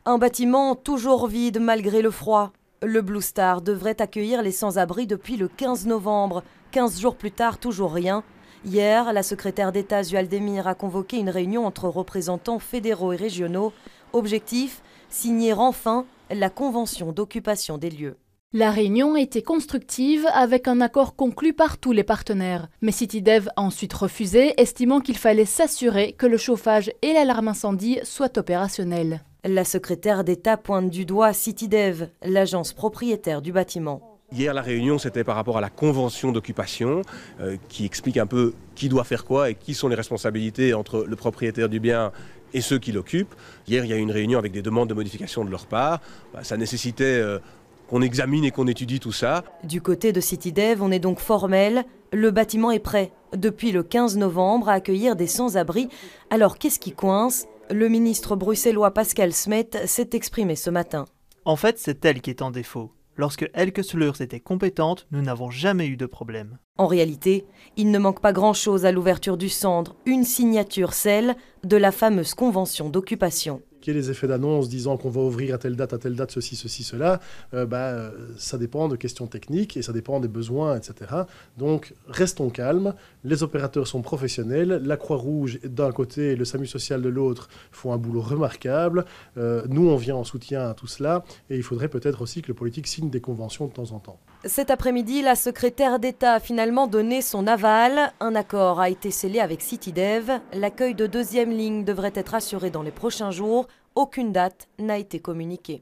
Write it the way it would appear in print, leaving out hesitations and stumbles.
Un bâtiment toujours vide malgré le froid. Le Blue Star devrait accueillir les sans-abri depuis le 15 novembre. 15 jours plus tard, toujours rien. Hier, la secrétaire d'État Zualdemir a convoqué une réunion entre représentants fédéraux et régionaux. Objectif, signer enfin la convention d'occupation des lieux. La réunion a été constructive avec un accord conclu par tous les partenaires. Mais CityDev a ensuite refusé, estimant qu'il fallait s'assurer que le chauffage et l'alarme incendie soient opérationnels. La secrétaire d'État pointe du doigt CityDev, l'agence propriétaire du bâtiment. Hier, la réunion, c'était par rapport à la convention d'occupation qui explique un peu qui doit faire quoi et qui sont les responsabilités entre le propriétaire du bien et ceux qui l'occupent. Hier, il y a eu une réunion avec des demandes de modification de leur part. Ça nécessitait qu'on examine et qu'on étudie tout ça. Du côté de CityDev, on est donc formel. Le bâtiment est prêt depuis le 15 novembre à accueillir des sans-abri. Alors qu'est-ce qui coince ? Le ministre bruxellois Pascal Smet s'est exprimé ce matin. En fait, c'est elle qui est en défaut. Lorsque Elke Sluers était compétente, nous n'avons jamais eu de problème. En réalité, il ne manque pas grand-chose à l'ouverture du centre. Une signature, celle de la fameuse convention d'occupation. Qu'il y ait les effets d'annonce disant qu'on va ouvrir à telle date, ceci, cela, ça dépend de questions techniques et ça dépend des besoins, etc. Donc, restons calmes. Les opérateurs sont professionnels. La Croix-Rouge d'un côté et le SAMU social de l'autre font un boulot remarquable. Nous, on vient en soutien à tout cela et il faudrait peut-être aussi que le politique signe des conventions de temps en temps. Cet après-midi, la secrétaire d'État a finalement donné son aval. Un accord a été scellé avec CityDev. L'accueil de deuxième ligne devrait être assuré dans les prochains jours. Aucune date n'a été communiquée.